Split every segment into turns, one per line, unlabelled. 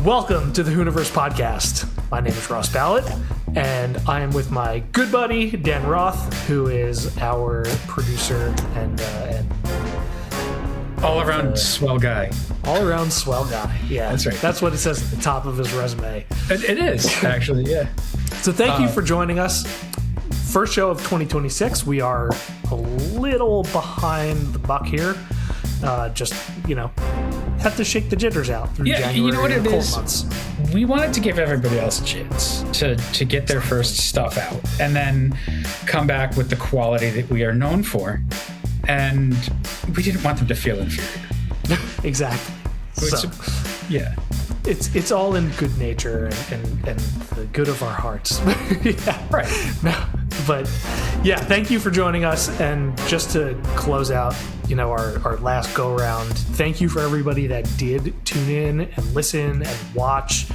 Welcome to the Hooniverse podcast. My name is Ross Ballett, and I am with my good buddy, Dan Roth, who is our producer and
all-around swell guy.
All-around swell guy. Yeah,
that's right.
That's what it says at the top of his resume.
It is, actually, yeah.
So thank you for joining us. First show of 2026. We are a little behind the buck here. Have to shake the jitters out through January
you know what
and
it
cold
is?
months.
We wanted to give everybody else a chance to get their first stuff out and then come back with the quality that we are known for. And we didn't want them to feel inferior.
Exactly.
Yeah.
It's all in good nature and the good of our hearts. Yeah.
Right.
No, but yeah, thank you for joining us. And just to close out, our last go round, thank you for everybody that did tune in and listen and watch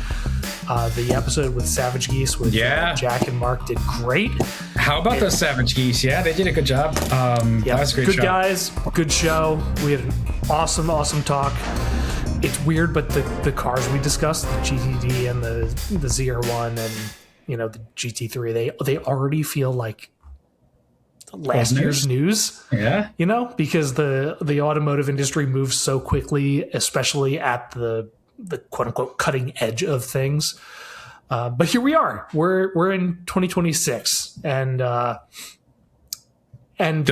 the episode with Savage Geese with Jack and Mark did great.
How about those Savage Geese? Yeah, they did a good job. That was a great show.
Good guys, good show. We had an awesome talk. It's weird, but the cars we discussed, the GTD and the ZR1 and the GT3, they already feel like last year's news.
Yeah.
Because the automotive industry moves so quickly, especially at the quote unquote cutting edge of things. But here we are. We're in 2026, and
there'll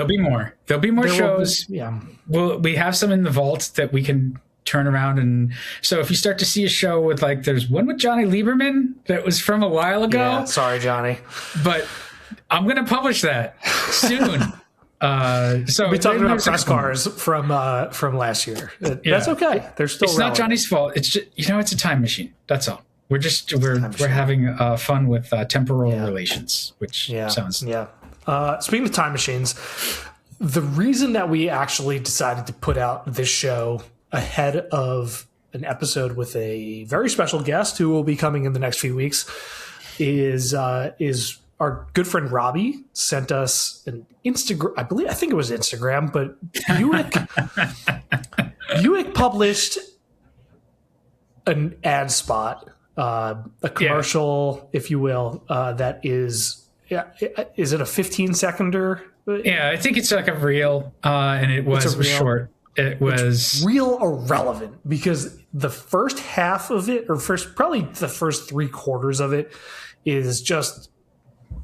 be more. There'll be more shows. We have some in the vault that we can turn around, and so if you start to see a show with there's one with Johnny Lieberman that was from a while ago.
Yeah, sorry, Johnny,
but I'm going to publish that soon. So
we'll be talking about press cars from last year. That's okay. They're still.
It's not Johnny's fault. It's just it's a time machine. That's all. We're having fun with temporal relations, which sounds.
Yeah. Speaking of time machines, the reason that we actually decided to put out this show ahead of an episode with a very special guest who will be coming in the next few weeks is our good friend Robbie sent us an Instagram. I think it was Instagram, but Buick published an ad spot, a commercial, if you will, that is it a 15-seconder?
Yeah, I think it's like a reel, and it was short. It was
real irrelevant because the first half of it, or probably the first 3/4 of it, is just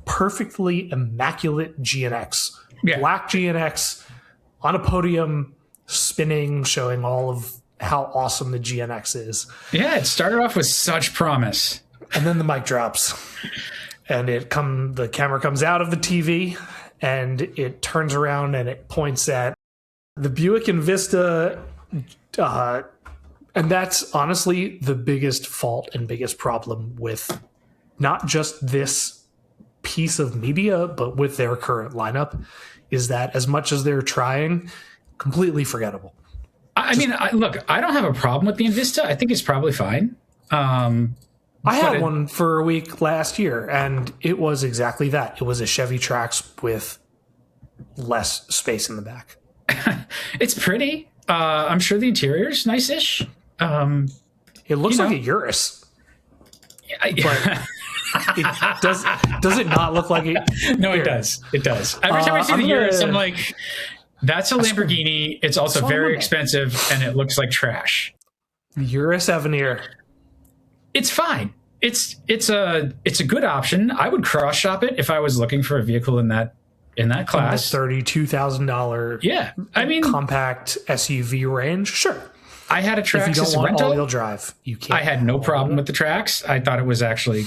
perfectly immaculate GNX.
Yeah.
Black GNX on a podium, spinning, showing all of how awesome the GNX is.
Yeah, it started off with such promise.
And then the mic drops. And the camera comes out of the TV and it turns around and it points at the Buick Envista, and that's honestly the biggest fault and biggest problem with not just this piece of media, but with their current lineup, is that as much as they're trying, completely forgettable.
I mean, look, I don't have a problem with the Envista. I think it's probably fine.
I had one for a week last year, and it was exactly that. It was a Chevy Trax with less space in the back.
It's pretty. I'm sure the interior's nice-ish.
It looks like a Urus. But does it not look like it?
No, it does. It does. Every time I see the Urus, I'm like, that's a Lamborghini. It's also very expensive, and it looks like trash.
The Urus Avenir.
It's fine. It's a good option. I would cross shop it if I was looking for a vehicle in that class.
$32,000.
Yeah, I mean
compact SUV range. Sure.
I had a Trax
if you don't want
rental.
all-wheel drive. You can't.
I had no problem with the Trax. I thought it was actually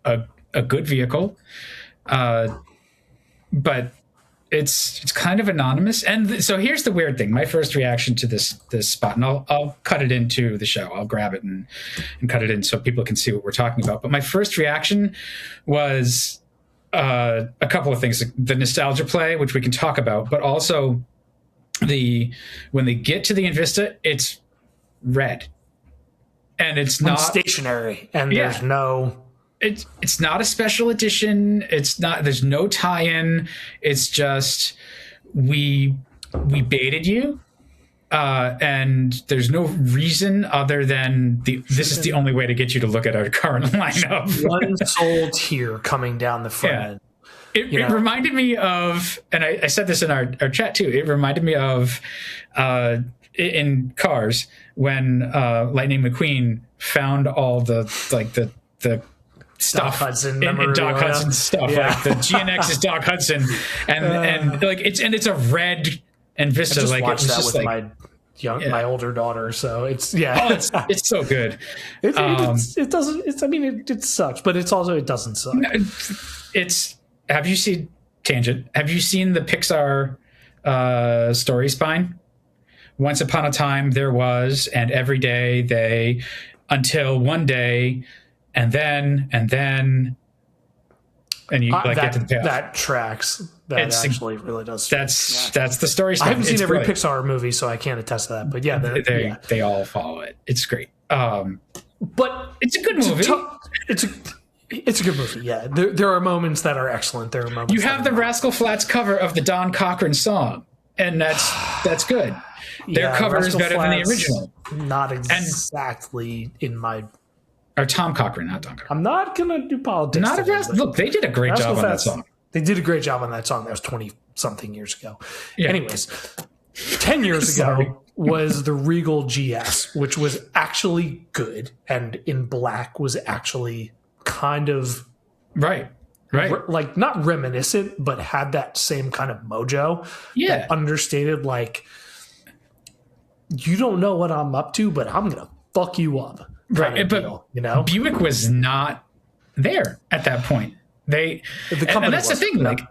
a good vehicle, but it's kind of anonymous. And so here's the weird thing. My first reaction to this spot, and I'll cut it into the show. I'll grab it and cut it in so people can see what we're talking about. But my first reaction was a couple of things: the nostalgia play, which we can talk about, but also when they get to the Envista, it's red, and it's not
stationary, and there's no.
It's not a special edition. It's not. There's no tie-in. It's just we baited you. And there's no reason other than this is the only way to get you to look at our current lineup.
One sold here coming down the front end.
It reminded me of, and I said this in our chat too, it reminded me of in Cars when Lightning McQueen found all the stuff in Doc Hudson stuff.
Yeah.
Like the GNX is Doc Hudson, and like it's a red and Vista.
I just
like
watched
it was
that
just
with
like
my older daughter, so it's
it's so good.
It doesn't. I mean, it sucks, but it's also it doesn't suck.
It's. Have you seen Tangent? Have you seen the Pixar story spine? Once upon a time there was, and every day they, until one day, and then, and you get to the payoff.
That tracks. That actually really does.
That's the story spine.
I haven't seen every Pixar movie, so I can't attest to that. But yeah,
they all follow it. It's great.
But
it's a good movie.
It's a good movie, yeah. There are moments that are excellent. There are moments.
You have the Rascal Flatts cover of the Don Cochran song, and that's good. Their cover is better than the original.
Not exactly in my.
Or Tom Cochran, not Don Cochran.
I'm not gonna do politics.
Look, they did a great job on that song.
They did a great job on that song. That was 20-something years ago.
Yeah.
Anyways, 10 years ago was the Regal GS, which was actually good, and in black was actually kind of
right
like not reminiscent, but had that same kind of mojo.
Yeah,
that understated, like, you don't know what I'm up to, but I'm gonna fuck you up,
right? But
deal, you know,
Buick was not there at that point. And that's the thing. Like,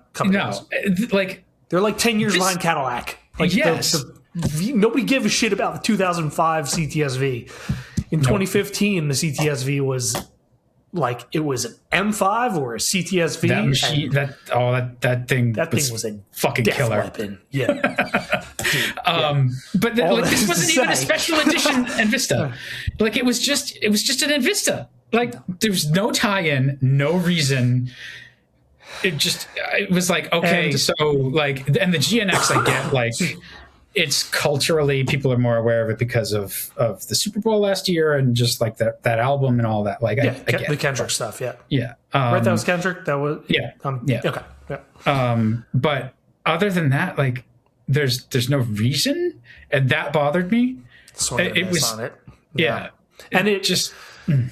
like
they're like 10 years behind Cadillac. Like,
yes,
nobody gave a shit about the 2005 CTS-V. In 2015, the CTS-V was. Like, it was an M5 or a CTS-V.
That machine, that thing
was a
fucking
death
killer
weapon. Yeah.
But this wasn't even a special edition Envista. Like, it was just an Envista. Like, there's no tie-in, no reason. It was like, okay, and the GNX, I get, like, it's culturally, people are more aware of it because of the Super Bowl last year and just like that album and all that. Like, I get
the Kendrick stuff. Yeah.
Yeah.
Right. That was Kendrick. That was,
yeah.
Okay. Yeah.
But other than that, like, there's no reason. And that bothered me.
It was on it.
Yeah. And it just, and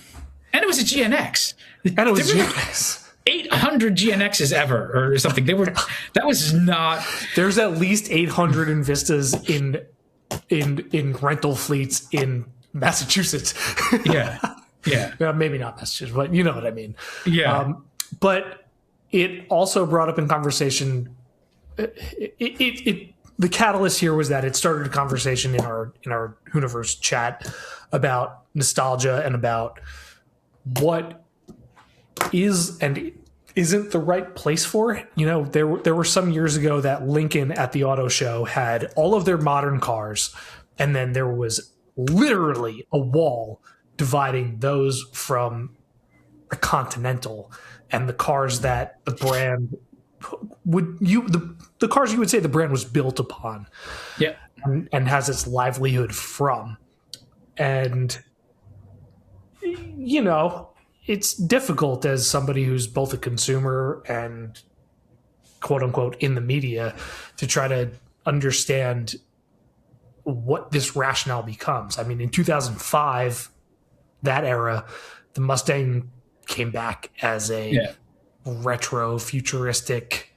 it was a GNX.
And it was GNX.
800 GNXs ever or something. That was not.
There's at least 800 Envistas in rental fleets in Massachusetts.
Yeah.
Maybe not Massachusetts, but you know what I mean.
Yeah.
But it also brought up in conversation. The catalyst here was that it started a conversation in our Hooniverse chat about nostalgia and about what is and isn't the right place for it. You know, there were some years ago that Lincoln at the auto show had all of their modern cars, and then there was literally a wall dividing those from a Continental and the cars that the brand the cars you would say the brand was built upon.
Yeah.
And has its livelihood from. And you know, it's difficult as somebody who's both a consumer and quote unquote in the media to try to understand what this rationale becomes. I mean, in 2005, that era, the Mustang came back as a retro futuristic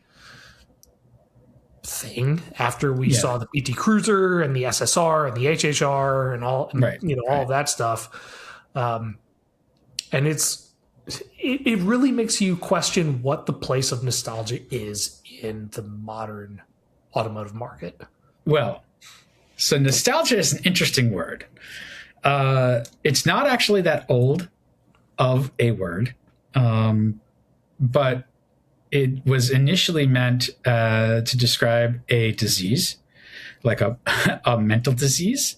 thing after we saw the PT Cruiser and the SSR and the HHR and all, all of that stuff. And it really makes you question what the place of nostalgia is in the modern automotive market.
Well, so nostalgia is an interesting word. It's not actually that old of a word, but it was initially meant to describe a disease, like a mental disease.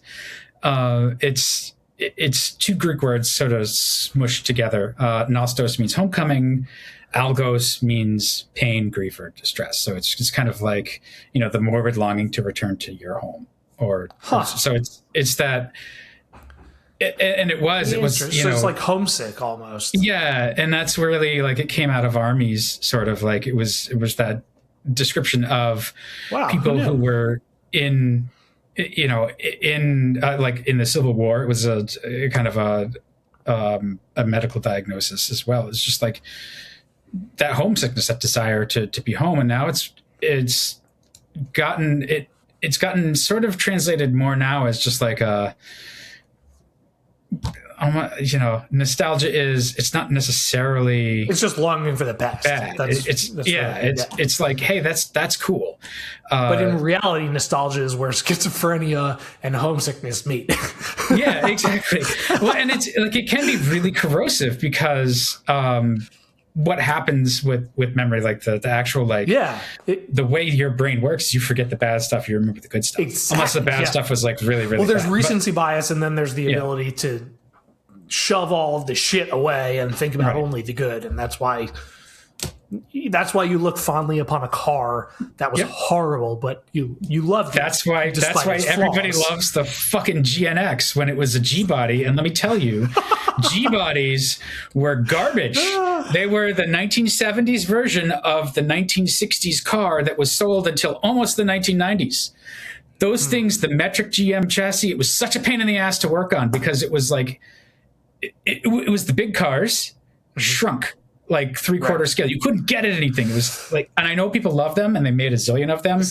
It's two Greek words sort of smushed together. Nostos means homecoming. Algos means pain, grief, or distress. So it's kind of like, the morbid longing to return to your home. or so it's that. And it was
so it's like homesick almost.
Yeah, and that's really like it came out of armies, sort of like it was that description of people who were in like in the Civil War. It was a kind of a medical diagnosis as well. It's just like that homesickness, that desire to be home, and now it's gotten sort of translated more now as just like a. Nostalgia it's not necessarily.
It's just longing for the past.
Bad. It's like, hey, that's cool.
But in reality, nostalgia is where schizophrenia and homesickness meet.
Yeah, exactly. Well, and it's like it can be really corrosive because what happens with memory, like the actual the way your brain works, you forget the bad stuff, you remember the good stuff.
Exactly.
Unless the bad stuff was like really, really.
Well, there's
bad.
recency bias, and then there's the ability to shove all of the shit away and think about only the good, and that's why you look fondly upon a car that was horrible, but you loved it.
That's why everybody loves the fucking GNX when it was a G body. And let me tell you, G bodies were garbage. They were the 1970s version of the 1960s car that was sold until almost the 1990s. Those things, the metric GM chassis, it was such a pain in the ass to work on because it was like it was the big cars shrunk like 3/4 scale. You couldn't get at anything. It was like, and I know people love them and they made a zillion of them.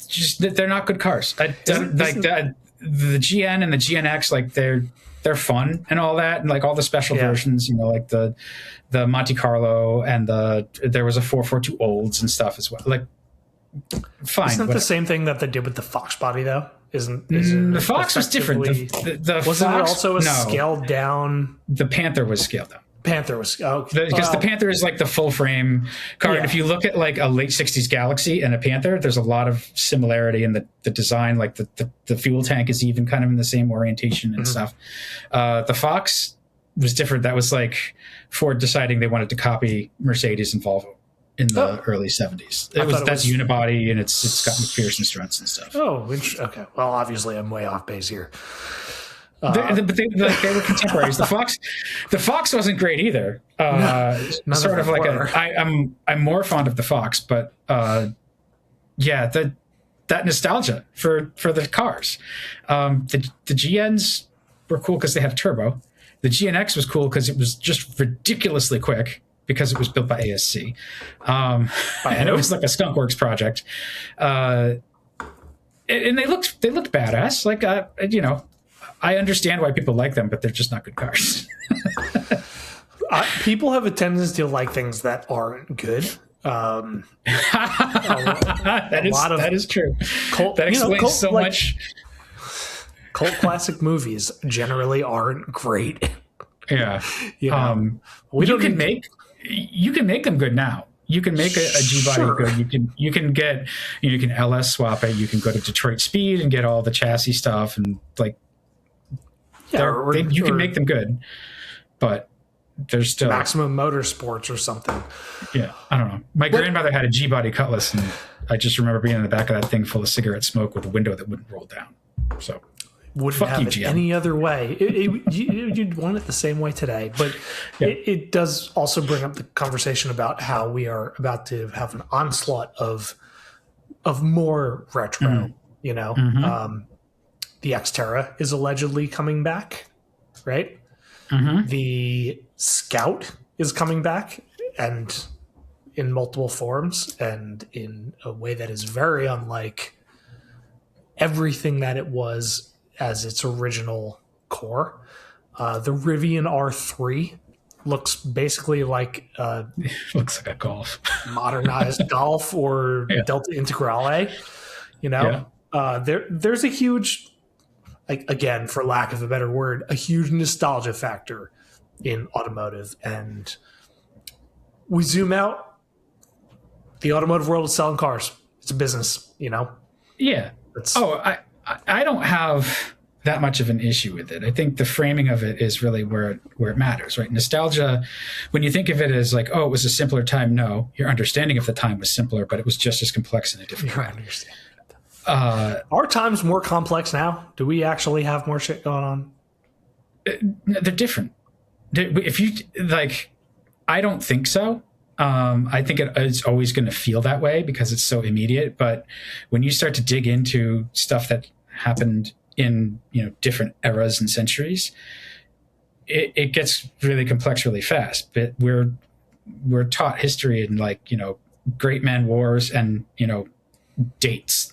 Just they're not good cars. The GN and the GNX, like they're fun and all that, and like all the special versions, like the Monte Carlo and there was a 442 Olds and stuff as well. Like, fine.
Isn't that the same thing that they did with the Fox body though? Isn't
the Fox was different? The
wasn't
Fox,
it also a scaled down?
The Panther was scaled down.
Because
the Panther is like the full frame car. And if you look at like a late 60s Galaxy and a Panther, there's a lot of similarity in the design. Like the fuel tank is even kind of in the same orientation and stuff. The Fox was different. That was like Ford deciding they wanted to copy Mercedes and Volvo in the early 70s. That's unibody, and it's got McPherson struts and stuff.
Oh, okay. Well, obviously I'm way off base here.
But they were contemporaries. The Fox wasn't great either. Sort of like I'm more fond of the Fox, but that nostalgia for the cars. The GNs were cool because they had a turbo. The GNX was cool because it was just ridiculously quick because it was built by ASC, and it was like a skunkworks project. And they looked badass. Like I understand why people like them, but they're just not good cars.
People have a tendency to like things that aren't good. That
is true. That explains so much.
Cult classic movies generally aren't great.
Yeah. You can make them good now. You can make a G body good. You can LS swap it. You can go to Detroit Speed and get all the chassis stuff and like. Yeah, you can make them good, but there's still
Maximum Motorsports or something.
Yeah, I don't know. My grandmother had a G body Cutlass, and I just remember being in the back of that thing full of cigarette smoke with a window that wouldn't roll down. So
wouldn't have it any other way. You'd want it the same way today, but it does also bring up the conversation about how we are about to have an onslaught of more retro. The Xterra is allegedly coming back, right? The Scout is coming back, and in multiple forms, and in a way that is very unlike everything that it was as its original core. The Rivian R3 looks basically like
looks like a Golf,
modernized Golf or Delta Integrale. There's a huge, again, for lack of a better word, a huge nostalgia factor in automotive. And we zoom out, the automotive world is selling cars. It's a business,
Yeah. I don't have that much of an issue with it. I think the framing of it is really where it matters, right? Nostalgia, when you think of it as like, oh, it was a simpler time, no. Your understanding of the time was simpler, but it was just as complex in a different way.
Are times more complex now? Do we actually have more shit going on?
They're different. If you like, I don't think so. I think it's always going to feel that way because it's so immediate. But when you start to dig into stuff that happened in different eras and centuries, it gets really complex really fast. But we're taught history in great man wars and dates.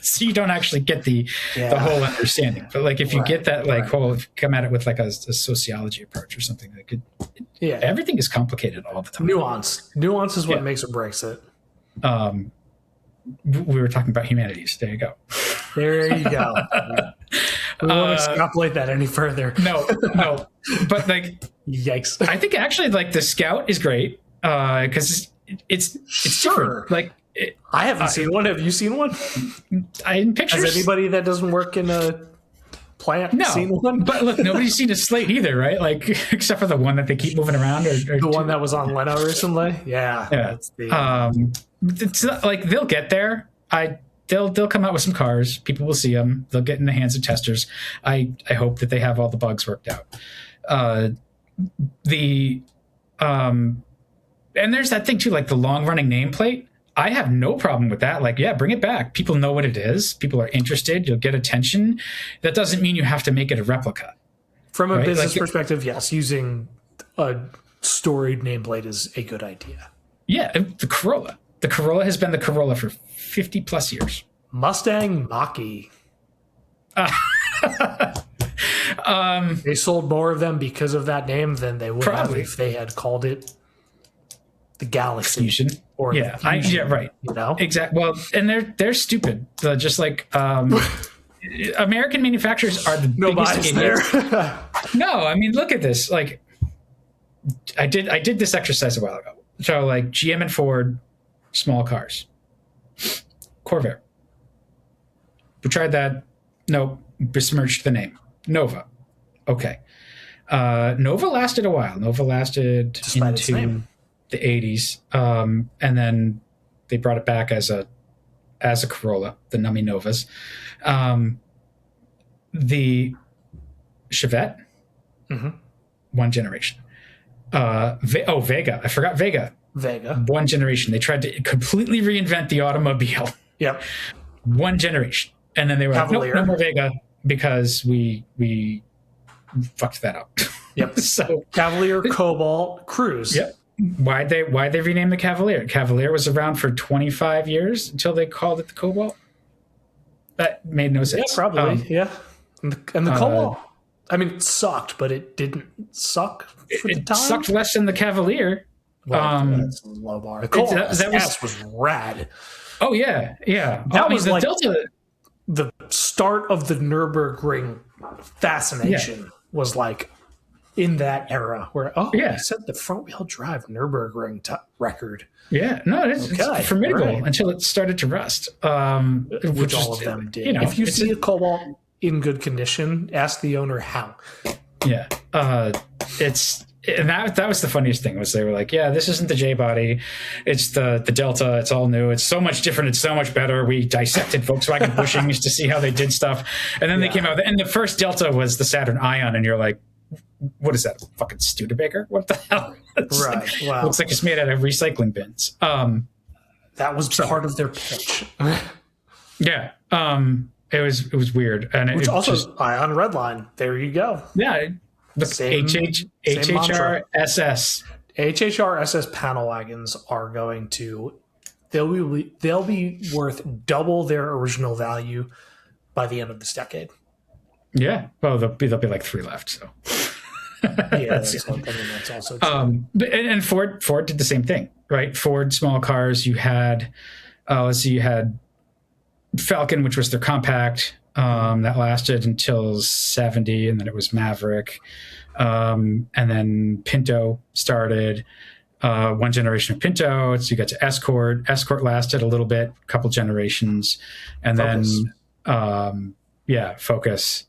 So you don't actually get the whole understanding. But like if you get that whole, if you come at it with like a sociology approach or something, like everything is complicated all the time.
Nuance is what makes or breaks it.
We were talking about humanities. There you go.
There you go. We won't extrapolate that any further.
No. But like,
yikes!
I think actually like the Scout is great because it's different. Like.
I haven't seen one. Have you seen one?
In pictures.
Has anybody that doesn't work in a plant seen one?
But look, nobody's seen a Slate either, right? Like, except for the one that they keep moving around. Or
the one that was on Leno recently? Yeah.
That's it's like they'll get there. They'll come out with some cars. People will see them. They'll get in the hands of testers. I hope that they have all the bugs worked out. And there's that thing too, like the long running nameplate. I have no problem with that. Like, yeah, bring it back. People know what it is. People are interested. You'll get attention. That doesn't mean you have to make it a replica.
From a business perspective, yes, using a storied nameplate is a good idea.
Yeah, the Corolla. The Corolla has been the Corolla for 50 plus years.
Mustang Mach-E. They sold more of them because of that name than they would have if they had called it the Galaxy.
Fusion.
Or Fusion,
right. Exactly. Well, and they're stupid. Just like American manufacturers are the biggest idiots. No, I mean, look at this. Like, I did this exercise a while ago. So, like GM and Ford, small cars. Corvair. We tried that. Nope. Besmirched the name. Nova. Okay. Nova lasted a while. Nova lasted
despite its name.
The 80s, and then they brought it back as a Corolla, the Nummy Novas. The Chevette, one generation. Vega. I forgot Vega. One generation. They tried to completely reinvent the automobile.
Yep.
One generation, and then they were
Cavalier.
Like, nope, no more Vega because we fucked that up.
Yep.
So
Cavalier, Cobalt, Cruise.
Yep. Why'd they rename the Cavalier? Cavalier was around for 25 years until they called it the Cobalt. That made no sense.
Yeah, probably. Yeah. And the Cobalt, I mean, it sucked, but it didn't suck for the time.
It sucked less than the Cavalier.
That's a low bar. The Cobalt that was rad.
Oh, yeah. Yeah.
That was
the
like
Delta.
The start of the Nürburgring fascination was like in that era where, you said the front wheel drive Nürburgring record.
Yeah, no, it's formidable until it started to rust.
Which all of them did. If you see a Cobalt in good condition, ask the owner how.
Yeah, and that was the funniest thing was they were like, yeah, this isn't the J body, it's the Delta. It's all new. It's so much different. It's so much better. We dissected Volkswagen bushings to see how they did stuff, and then they came out. And the first Delta was the Saturn Ion, and you're like, what is that? A fucking Studebaker? What the hell?
Wow.
Looks like it's made out of recycling bins.
That was part of their pitch.
Yeah. It was weird. And
which also Ion Redline. There you go.
Yeah. Look, HHR SS.
HHR SS panel wagons are going to they'll be worth double their original value by the end of this decade.
Yeah. Well, there'll be like 3 left, so.
That's also true.
And Ford did the same thing, right? Ford small cars. You had, you had Falcon, which was their compact, that lasted until 70, and then it was Maverick, and then Pinto started. One generation of Pinto, so you got to Escort. Escort lasted a little bit, a couple generations, and
Focus.
Then Focus,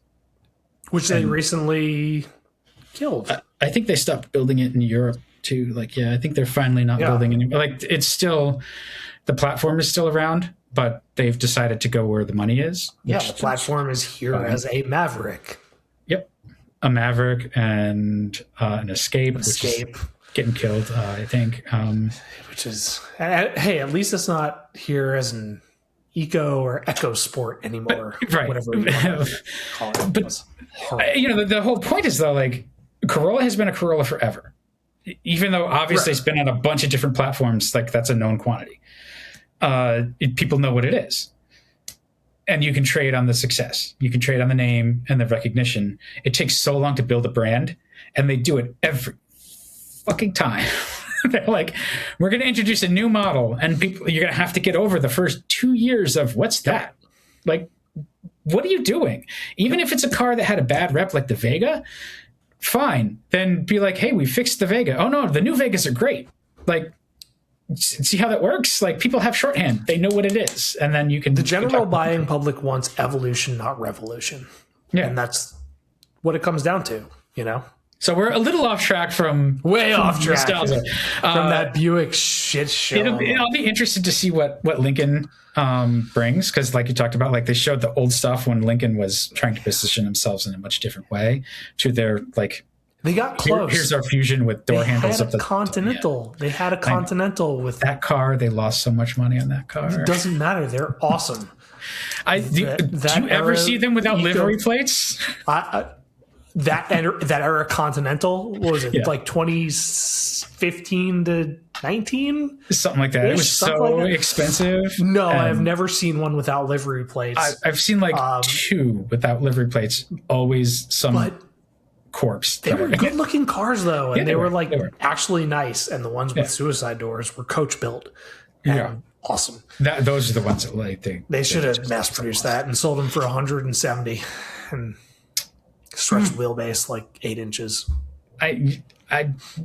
which they recently killed.
I think they stopped building it in Europe too. Like, I think they're finally not building it. Like, it's still, the platform is still around, but they've decided to go where the money is.
Yeah, the platform is here as a Maverick.
Yep, a Maverick and an Escape, which is getting killed, I think.
Which is, hey, at least it's not here as an Eco or Eco Sport anymore.
Right.
Whatever you want to call it.
But, the whole point is, though, like, Corolla has been a Corolla forever. Even though, obviously, It's been on a bunch of different platforms, like, that's a known quantity. People know what it is. And you can trade on the success. You can trade on the name and the recognition. It takes so long to build a brand, and they do it every fucking time. They're like, we're going to introduce a new model, and you're going to have to get over the first 2 years of what's that? Like, what are you doing? Even if it's a car that had a bad rep, like the Vega, fine. Then be like, hey, we fixed the Vega. Oh no, the new Vegas are great. Like, see how that works? Like, people have shorthand. They know what it is, and then you can.
The general buying public wants evolution, not revolution.
Yeah,
and that's what it comes down to.
So we're a little off track from nostalgia.
From that Buick shit show.
I'll be interested to see what Lincoln brings, because like you talked about, like they showed the old stuff when Lincoln was trying to position themselves in a much different way to their, like,
they got close.
Here's our Fusion with door handles.
They had a Continental. Yeah. They had a Continental with
that car. They lost so much money on that car.
It doesn't matter. They're awesome.
Do you ever see them without livery plates?
That era Continental, what was it, like 2015 to 19?
Something like that. It was so expensive.
No, I've never seen one without livery plates.
I've seen like two without livery plates. Always some corpse.
They were good looking cars though, and they were actually nice. And the ones with suicide doors were coach built. Awesome.
Those are the ones that
they should have mass produced that and sold them for 170 and stretched wheelbase like 8 inches.
I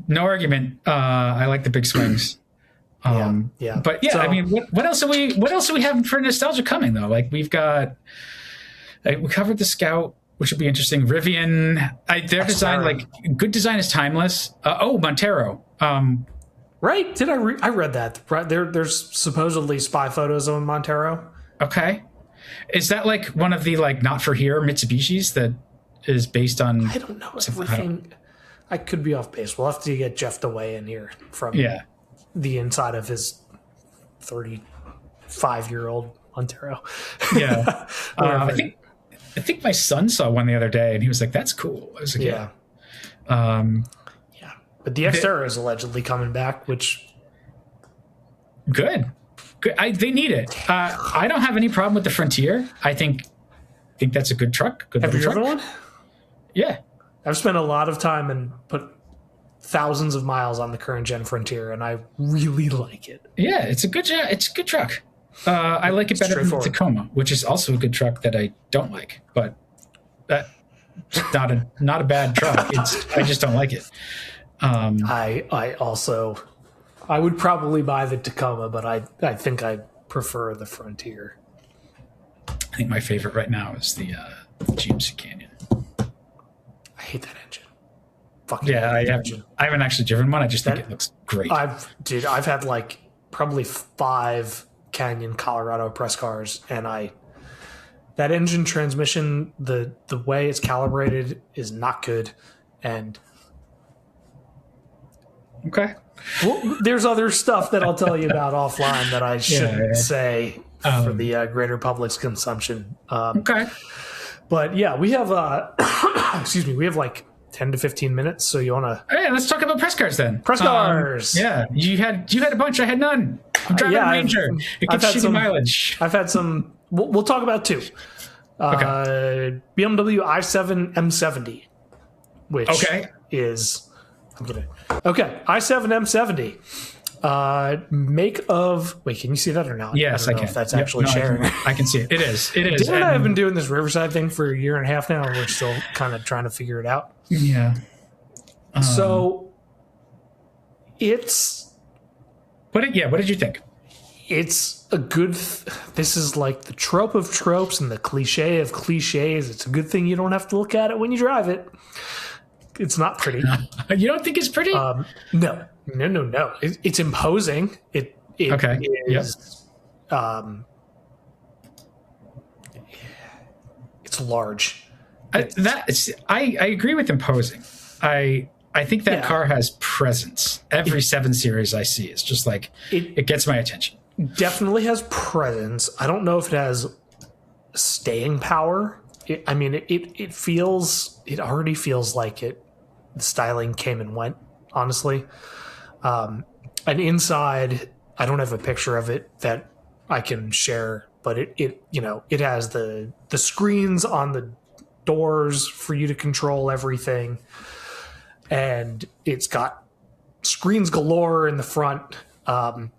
no argument. I like the big swings. But yeah, I mean, what else are we having for nostalgia coming though? Like we covered the Scout, which would be interesting. Rivian, their design, like good design is timeless. Montero.
Right? Did I read that? Right there's supposedly spy photos of Montero.
Okay, is that like one of the like not for here Mitsubishis that is based on?
I don't know everything. I could be off base. We'll have to get Jeff DeWay in here from the inside of his 35-year-old Montero.
Yeah, I think my son saw one the other day and he was like, "That's cool." I was like, "Yeah."
But the Xterra is allegedly coming back, which
good. They need it. I don't have any problem with the Frontier. I think that's a good truck.
Have you driven one?
Yeah,
I've spent a lot of time and put thousands of miles on the current gen Frontier, and I really like it.
Yeah, it's a good truck. I like it better than the Tacoma, which is also a good truck that I don't like, but not a bad truck. I just don't like it.
I would probably buy the Tacoma, but I think I prefer the Frontier.
I think my favorite right now is the GMC Canyon.
I hate that engine.
I haven't actually driven one. I just think it looks great.
I've had like probably 5 Canyon Colorado press cars, and that engine transmission, the way it's calibrated is not good, and
okay.
Well, there's other stuff that I'll tell you about offline that I shouldn't say for the greater public's consumption.
Okay.
But yeah, we have we have like 10 to 15 minutes. So you want to?
Hey, let's talk about press cars then.
Press cars.
Yeah, you had a bunch. I had none. I'm driving a Ranger. It gets shitty mileage.
I've had some. We'll talk about 2. BMW i7 M70, which is. Okay, i7 M70. Make of. Wait, can you see that or not?
Yes, I can.
If that's actually sharing.
I can see it. It is. Dan
and I have been doing this Riverside thing for a year and a half now, and we're still kind of trying to figure it out.
Yeah.
So it's.
What did you think?
It's a good. This is like the trope of tropes and the cliche of cliches. It's a good thing you don't have to look at it when you drive it. It's not pretty.
You don't think it's pretty?
No. It's imposing. It is It's large.
I agree with imposing. I think that car has presence. Every 7 Series I see is just like it gets my attention.
Definitely has presence. I don't know if it has staying power. It already feels like the styling came and went, honestly. And inside, I don't have a picture of it that I can share, but it has the screens on the doors for you to control everything, and it's got screens galore in the front. And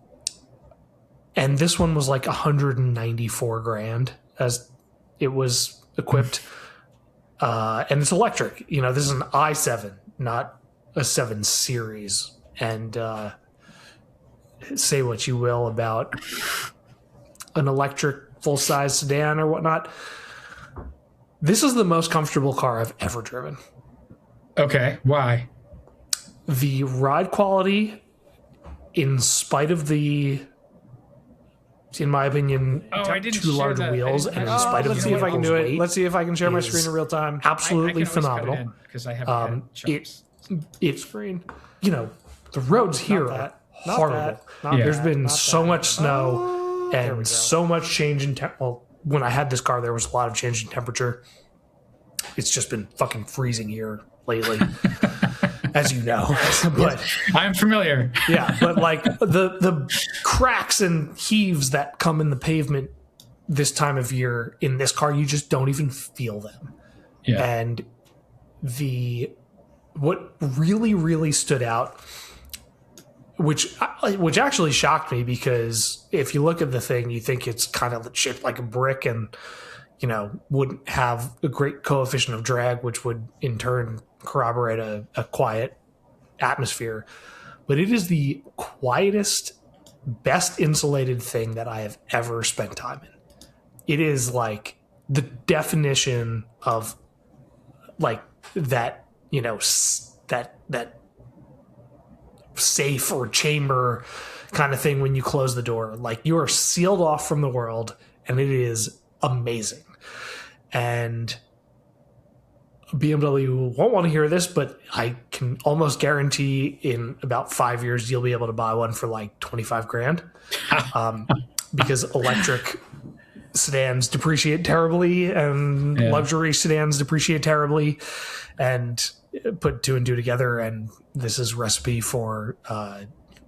this one was like 194 grand as it was equipped. And it's electric. This is an i7, not a 7 Series. And say what you will about an electric full-size sedan or whatnot. This is the most comfortable car I've ever driven.
Okay, why?
The ride quality, in spite of in my opinion, too large wheels, and in spite of
let's see if I can do it. Let's see if I can share my screen in real time.
Absolutely phenomenal.
Because I have
it's
Screen.
The roads here are horrible. There's been so much snow and so much change in when I had this car, there was a lot of change in temperature. It's just been fucking freezing here lately, as you know. But
I'm familiar.
Yeah, but like the cracks and heaves that come in the pavement this time of year in this car, you just don't even feel them.
Yeah.
And what really, really stood out, which actually shocked me, because if you look at the thing, you think it's kind of shaped like a brick and, wouldn't have a great coefficient of drag, which would in turn corroborate a quiet atmosphere. But it is the quietest, best insulated thing that I have ever spent time in. It is like the definition of like that, that safe or chamber kind of thing when you close the door. Like, you are sealed off from the world, and it is amazing. And BMW won't want to hear this, but I can almost guarantee in about 5 years you'll be able to buy one for like 25 grand, because electric sedans depreciate terribly and luxury sedans depreciate terribly, and put 2 and 2 together, and this is recipe for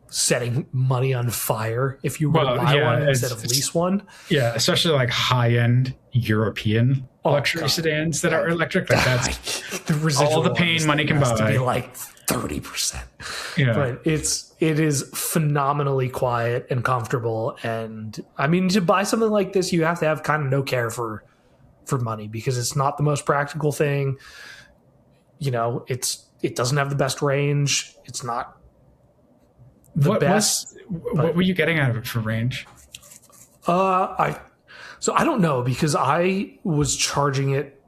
setting money on fire if you buy one instead of lease one.
Yeah, especially like high-end European luxury sedans that are electric. Like that's
the residual
all the pain money can buy.
To be like 30%.
Yeah,
but it is phenomenally quiet and comfortable. And I mean, to buy something like this, you have to have kind of no care for money, because it's not the most practical thing. It doesn't have the best range. It's not the best.
What were you getting out of it for range?
I don't know, because I was charging it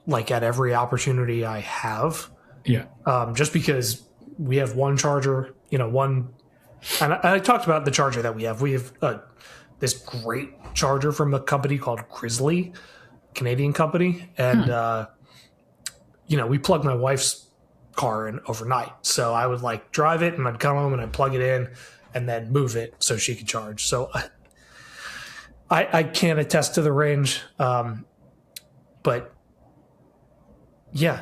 like at every opportunity I have.
Yeah.
Just because we have one charger, and I talked about the charger that we have. We have this great charger from a company called Grizzly, Canadian company, and we plug my wife's car in overnight. So I would like drive it, and I'd come home and I'd plug it in and then move it so she could charge. So I can't attest to the range. But yeah,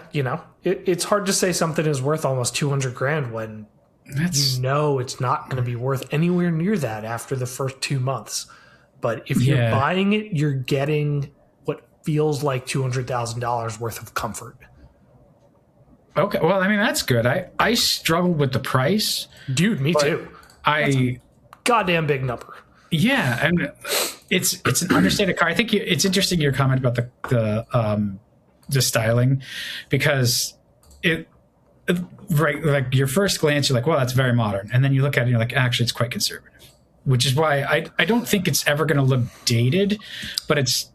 it's hard to say something is worth almost 200 grand when it's not going to be worth anywhere near that after the first 2 months. But if you're buying it, you're getting what feels like $200,000 worth of comfort.
Okay, well, I mean, that's good. I struggled with the price.
Dude, me too. That's a goddamn big number.
Yeah, and it's an understated car. I think it's interesting your comment about the styling, because right, like your first glance, you're like, well, that's very modern, and then you look at it and you're like, actually, it's quite conservative, which is why I don't think it's ever going to look dated, but it's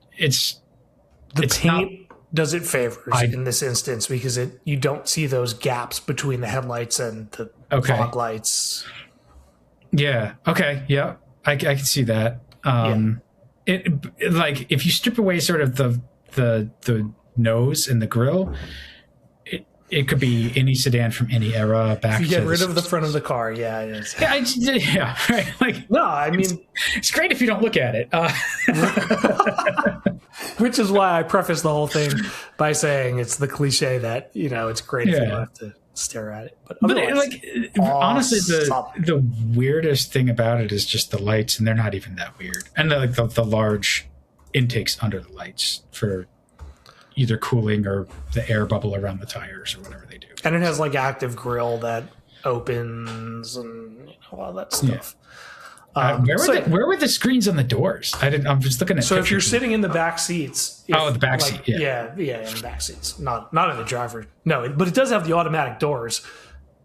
paint does it favors in this instance, because you don't see those gaps between the headlights and the fog lights.
Yeah. Okay. Yeah. I can see that. It like if you strip away sort of the the nose and the grille, it could be any sedan from any era back.
If you get rid of the front of the car, yeah, it is.
Yeah, right. Like,
no, I mean,
it's great if you don't look at it.
Which is why I preface the whole thing by saying it's the cliche that, you know, it's great if you don't have to stare at it. But
like, honestly, the weirdest thing about it is just the lights, and they're not even that weird. And the large intakes under the lights for either cooling or the air bubble around the tires or whatever they do.
And it has like active grille that opens and all that stuff.
Where were the screens on the doors? I'm just looking at.
So if you're sitting in the back seats,
the back seat,
yeah, in the back seats, not in the driver. No, but it does have the automatic doors,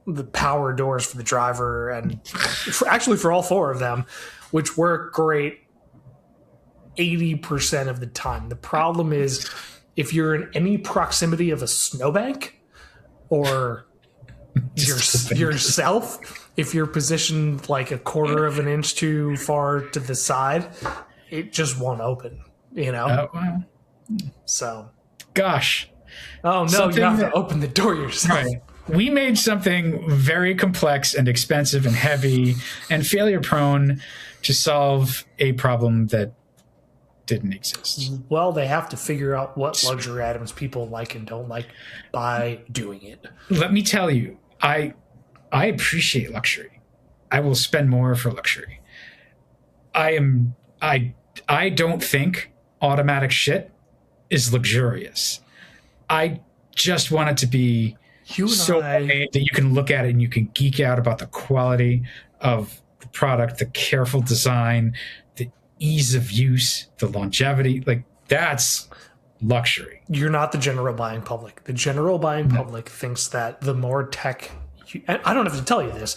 the power doors for the driver, and for all four of them, which work great 80% of the time. The problem is if you're in any proximity of a snowbank or yourself, if you're positioned like a quarter of an inch too far to the side, it just won't open, you know?
Wow.
So.
Gosh.
Oh, no, you have to open the door yourself.
Right. We made something very complex and expensive and heavy and failure prone to solve a problem that didn't exist.
Well, they have to figure out what luxury items people like and don't like by doing it.
Let me tell you, I appreciate luxury. I will spend more for luxury. I don't think automatic shit is luxurious. I just want it to be made that you can look at it and you can geek out about the quality of the product, the careful design, the ease of use, the longevity. Like, that's luxury.
You're not the general buying public. The general buying public thinks that the more tech, I don't have to tell you this.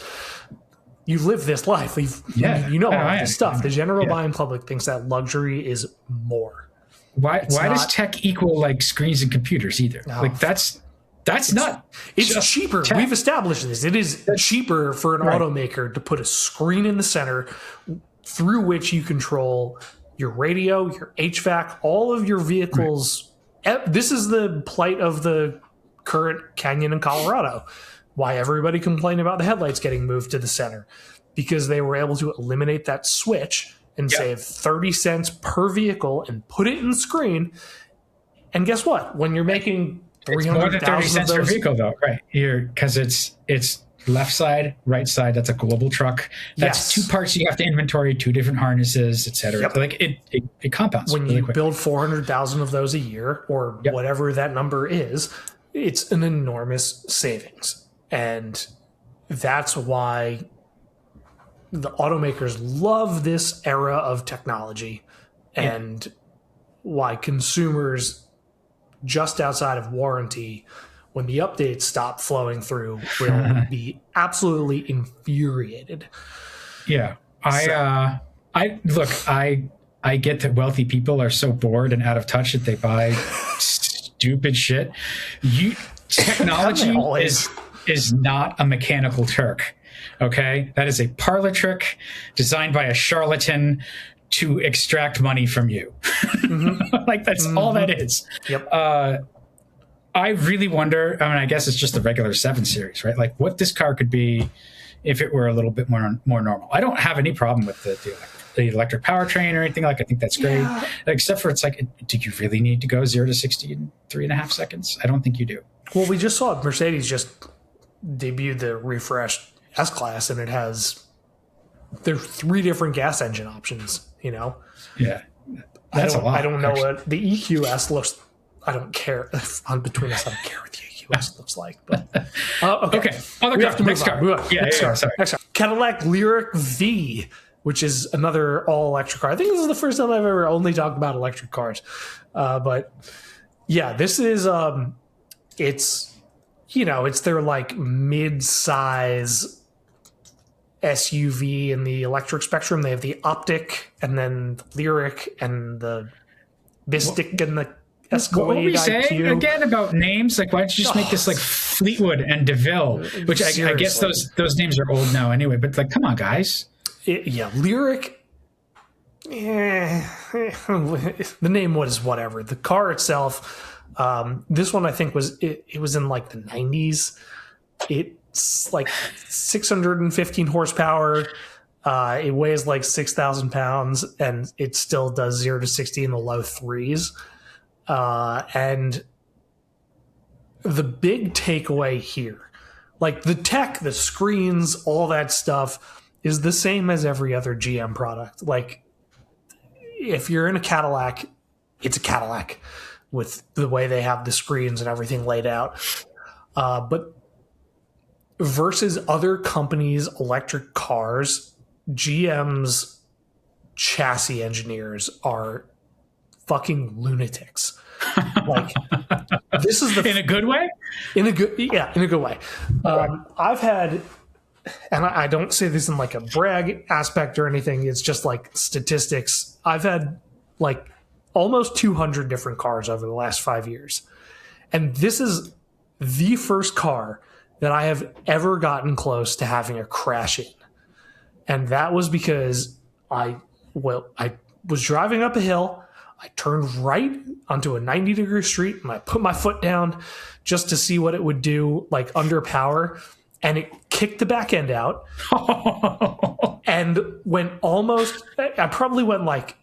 You live this life. You know all this stuff. The general buying public thinks that luxury is more.
Why does tech equal like screens and computers either?
No.
Like that's not.
It's cheaper.
Tech.
We've established this. It is cheaper for an automaker to put a screen in the center through which you control your radio, your HVAC, all of your vehicles. Right. This is the plight of the current Canyon in Colorado. Why everybody complained about the headlights getting moved to the center, because they were able to eliminate that switch and save 30 cents per vehicle and put it in the screen. And guess what? When you're making 300,000
more than 30 cents per vehicle, though, right? Because it's left side, right side. That's a global truck. That's two parts you have to inventory, two different harnesses, et cetera. Yep. Like it compounds
when
really
you
quick.
Build 400,000 of those a year, or whatever that number is. It's an enormous savings, and that's why the automakers love this era of technology, and why consumers just outside of warranty, when the updates stop flowing through, will be absolutely infuriated.
Yeah. I get that wealthy people are so bored and out of touch that they buy stupid shit. Technology is not a mechanical Turk. Okay, that is a parlor trick designed by a charlatan to extract money from you. Like, that's all that is.
Yep.
I really wonder, I mean, I guess it's just the regular 7 Series, right? Like, what this car could be if it were a little bit more normal. I don't have any problem with the electric powertrain or anything. Like, I think that's great. Except for, it's like, do you really need to go 0 to 60 in 3.5 seconds? I don't think you do.
Well, we just saw Mercedes just debuted the refreshed S-Class, and there's 3 different gas engine options, you know?
Yeah. That's a lot.
I don't know what the EQS looks. I don't care. Between us, I don't care what the EQS looks like. But okay.
We have to next car. Sorry.
Cadillac Lyriq-V, which is another all-electric car. I think this is the first time I've ever only talked about electric cars. But yeah, this is it's their like mid-size SUV in the electric spectrum. They have the Optic, and then the Lyriq, and the Mystic, and the Escalade.
What were we saying
IQ.
Again about names? Like, why don't you just make this like Fleetwood and DeVille? Which I guess those names are old now anyway. But like, come on, guys.
Lyriq the name was whatever. The car itself, this one I think it was in like the 90s. It's like 615 horsepower. It weighs like 6,000 pounds, and it still does 0 to 60 in the low threes. And the big takeaway here, like the tech, the screens, all that stuff is the same as every other GM product. Like, if you're in a Cadillac, it's a Cadillac with the way they have the screens and everything laid out. But versus other companies' electric cars, GM's chassis engineers are fucking lunatics. Like, this is
in a good way?
In a good way. I've had, and I don't say this in like a brag aspect or anything, it's just like statistics. I've had like almost 200 different cars over the last 5 years. And this is the first car that I have ever gotten close to having a crash in. And that was because I was driving up a hill. I turned right onto a 90-degree street and I put my foot down just to see what it would do, like under power. And it kicked the back end out and went almost, I probably went like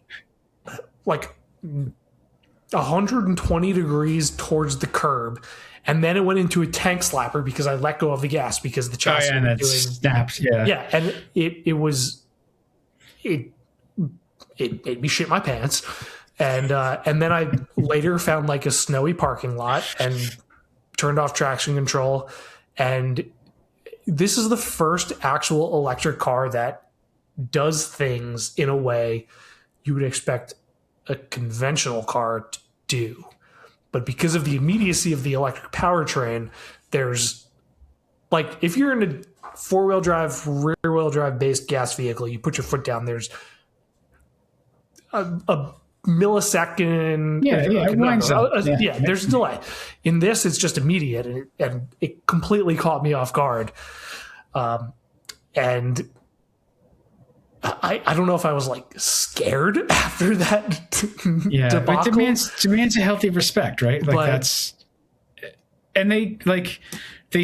120 degrees towards the curb. And then it went into a tank slapper because I let go of the gas because the chassis was doing
snapped. Yeah.
Yeah. And it made me shit my pants. And then I later found like a snowy parking lot and turned off traction control. And this is the first actual electric car that does things in a way you would expect a conventional car to do. But because of the immediacy of the electric powertrain, there's like, if you're in a four-wheel drive, rear-wheel drive based gas vehicle, you put your foot down, there's a millisecond. There's a delay. In this, it's just immediate, and it completely caught me off guard. And I don't know if I was like scared after that.
Yeah,
debacle.
It demands a healthy respect, right? Like, that's, and they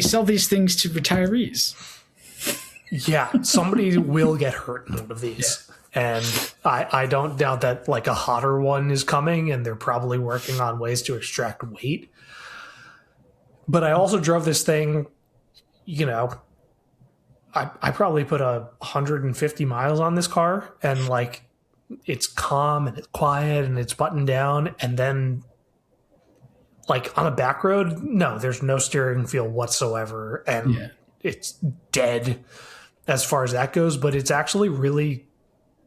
sell these things to retirees.
Yeah, somebody will get hurt in one of these. Yeah. And I don't doubt that like a hotter one is coming, and they're probably working on ways to extract weight. But I also drove this thing, I probably put 150 miles on this car, and like it's calm and it's quiet and it's buttoned down. And then like on a back road, no, there's no steering feel whatsoever. And it's dead as far as that goes, but it's actually really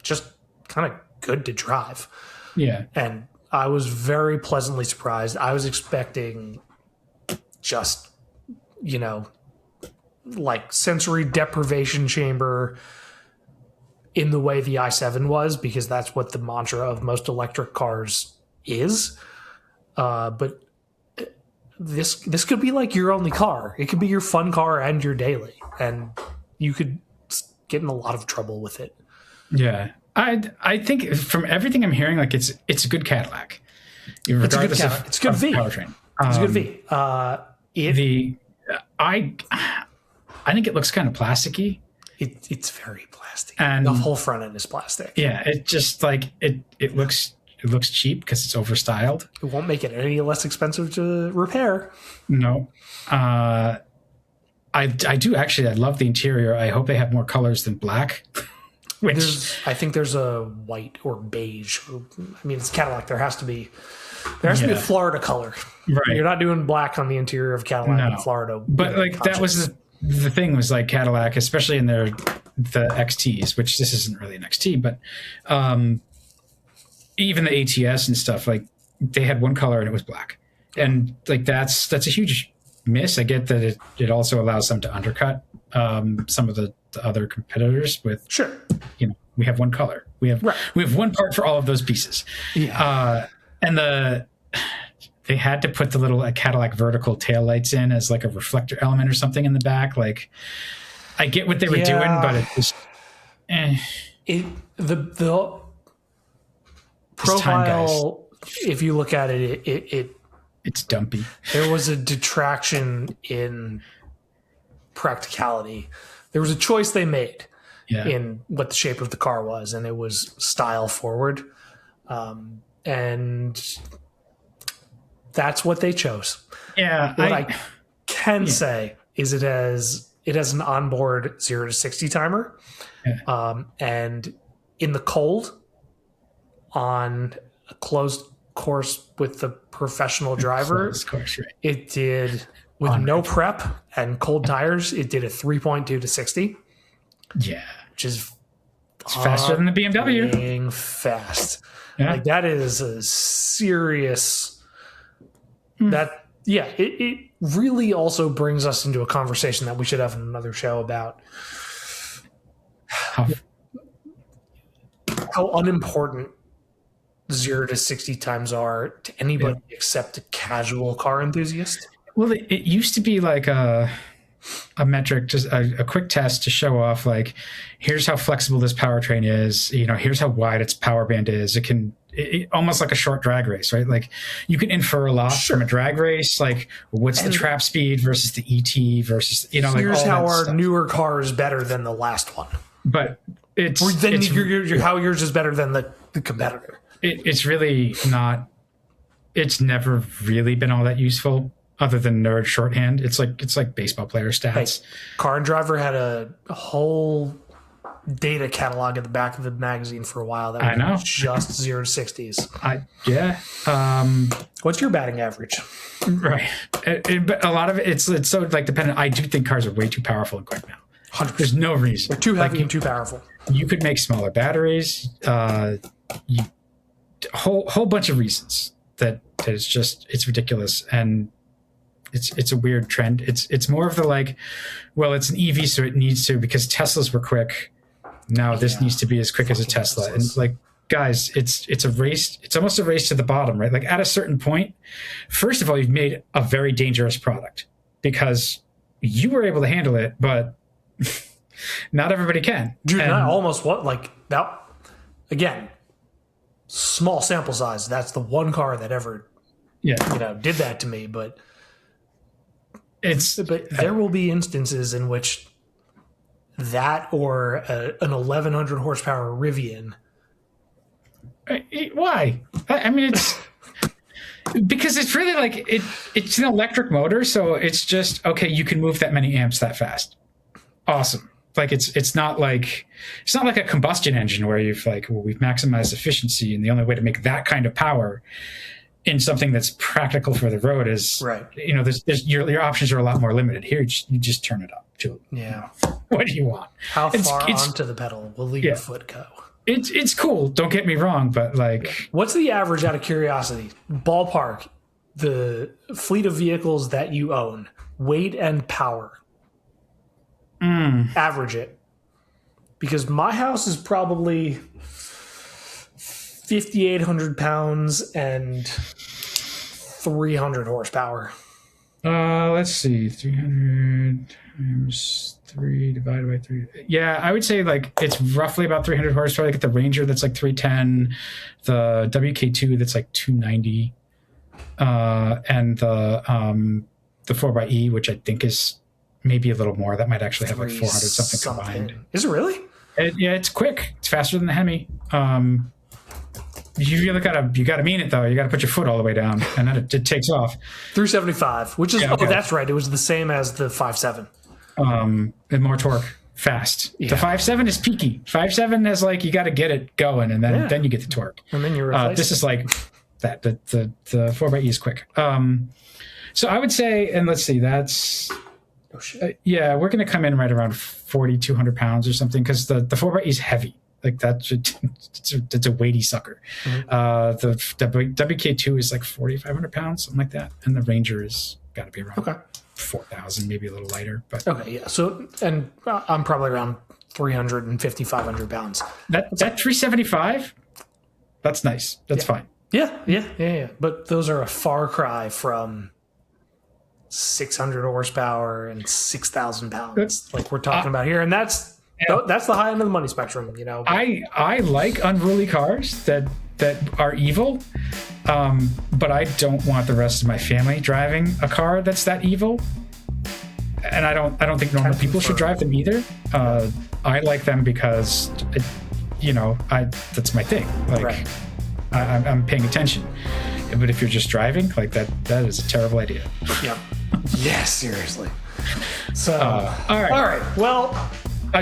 just kind of good to drive.
Yeah.
And I was very pleasantly surprised. I was expecting just, like sensory deprivation chamber in the way the i7 was, because that's what the mantra of most electric cars is. But this could be like your only car. It could be your fun car and your daily, and you could get in a lot of trouble with it.
Yeah. I think from everything I'm hearing, like it's a good Cadillac.
It's a good Cadillac. It's a good V.
Powertrain.
It's a good V.
I think it looks kind of plasticky.
It's very plastic.
And
the whole front end is plastic.
Yeah, it just like it looks cheap because it's overstyled.
It won't make it any less expensive to repair.
No. I do actually. I love the interior. I hope they have more colors than black.
I think there's a white or beige. I mean, it's Cadillac. There has to be a Florida color.
Right.
You're not doing black on the interior of Cadillac in Florida.
But like conscious. That was the thing was like Cadillac, especially in the XTs, which this isn't really an XT, but even the ATS and stuff, like they had one color and it was black. And like that's a huge miss. I get that it also allows them to undercut some of the other competitors with we have one color. We have one part for all of those pieces.
Yeah.
And they had to put the little Cadillac vertical taillights in as like a reflector element or something in the back. Like, I get what they were doing, but it just
profile, if you look at it,
it's dumpy.
There was a detraction in practicality. There was a choice they made in what the shape of the car was, and it was style forward. And that's what they chose.
Yeah.
What I can say is it has an onboard 0 to 60 timer. Yeah. And in the cold, on a closed course with the professional driver, it did, with no prep and cold tires, it did a 3.2 to 60.
Yeah.
Which is
it's faster than the BMW.
Fast. Yeah. Like, that is a serious... It really also brings us into a conversation that we should have in another show about how unimportant 0 to 60 times are to anybody except a casual car enthusiast.
Well, it used to be like a metric, just a quick test to show off, like, here's how flexible this powertrain is. Here's how wide its power band is. It can almost like a short drag race, right? Like, you can infer a lot from a drag race. Like, what's the trap speed versus the ET versus,
here's like how our stuff. Newer car is better than the last one.
But
how yours is better than the competitor.
It's really not. It's never really been all that useful, other than nerd shorthand. It's like baseball player stats.
Hey, Car and Driver had a whole data catalog at the back of the magazine for a while. That was just 0 to 60s.
What's
your batting average?
Right. But a lot of it's so like dependent. I do think cars are way too powerful and quick now.
100%.
There's no reason.
They're too heavy and too powerful.
You could make smaller batteries. Whole bunch of reasons that it's ridiculous, and it's a weird trend. It's more of the like, well, it's an EV, so it needs to, because Teslas were quick. Now this needs to be as quick as a Tesla. Teslas. And like, guys, it's a race. It's almost a race to the bottom, right? Like, at a certain point, first of all, you've made a very dangerous product because you were able to handle it, but not everybody can.
Dude, not almost what, like, that, again, small sample size. That's the one car that ever, did that to me. But there will be instances in which that or an 1100 horsepower Rivian.
Why? I mean, it's because it's really like it's an electric motor, so it's just okay. You can move that many amps that fast. Awesome. Like, it's not like a combustion engine where we've maximized efficiency, and the only way to make that kind of power in something that's practical for the road is
right.
There's your options are a lot more limited. Here, you just turn it up to what do you want?
How far onto the pedal will your foot go?
It's cool. Don't get me wrong, but like,
what's the average, out of curiosity, ballpark, the fleet of vehicles that you own, weight and power? Average it, because my house is probably 5,800 pounds and 300 horsepower.
Let's see, 300 times 3 divided by 3. Yeah, I would say like it's roughly about 300 horsepower. Like, at the Ranger, that's like 310, the WK2, that's like 290, and the 4xe, which I think is maybe a little more. That might actually have like 400 something combined.
Is it really?
It's quick. It's faster than the Hemi. You really gotta mean it though. You gotta put your foot all the way down, and then it takes off.
375, which is that's right. It was the same as the 5.7.
And more torque, fast.
Yeah.
The 5.7 is peaky. 5.7 is like, you got to get it going, and then you get the torque.
And then you're
this is like that. The 4xe is quick. So I would say, and let's see, that's.
Oh shit.
We're going to come in right around 4,200 pounds or something, because the 4xe is heavy. Like, it's a weighty sucker. Mm-hmm. The WK2 is like 4,500 pounds, something like that, and the Ranger is got to be around 4,000, maybe a little lighter. But
so, and I'm probably around 350, 500 pounds.
That 375, that's nice. That's fine.
Yeah. But those are a far cry from 600 horsepower and 6,000 pounds, like we're talking about here, and that's the high end of the money spectrum.
I like unruly cars that that are evil, but I don't want the rest of my family driving a car that's that evil. And I don't think normal people should drive them either. I like them because, that's my thing. Like,
Right.
I'm paying attention. But if you're just driving, like that is a terrible idea.
Yep. Yeah, seriously. So,
all right.
All right. Well,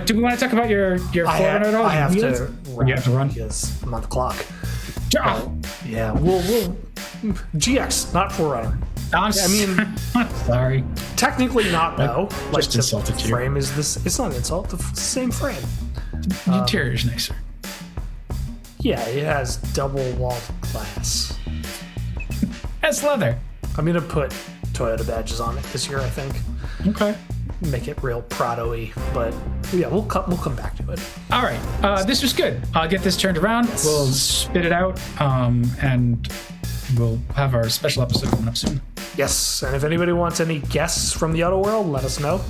Do we want to talk about your 4Runner at all?
I have
Wheels?
to.
You have to run.
Because I'm on the clock.
Ah,
Yeah. We'll GX, not 4Runner.
I'm sorry.
Technically not, no. Like
just insulted
the
you.
frame is this. It's not an insult. The same frame.
The interior is nicer.
Yeah, it has double walled glass.
That's leather.
I'm gonna put Toyota badges on it this year, I think.
Okay.
Make it real Prado-y, but yeah, we'll come back to it.
All right. This was good. I'll get this turned around.
Yes.
We'll spit it out, and we'll have our special episode coming up soon.
Yes, and if anybody wants any guests from the auto world, let us know.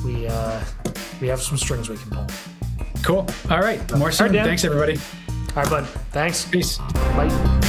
We have some strings we can pull.
Cool. All right. More soon.
Dan.
Thanks, everybody.
All right, bud. Thanks.
Peace.
Bye.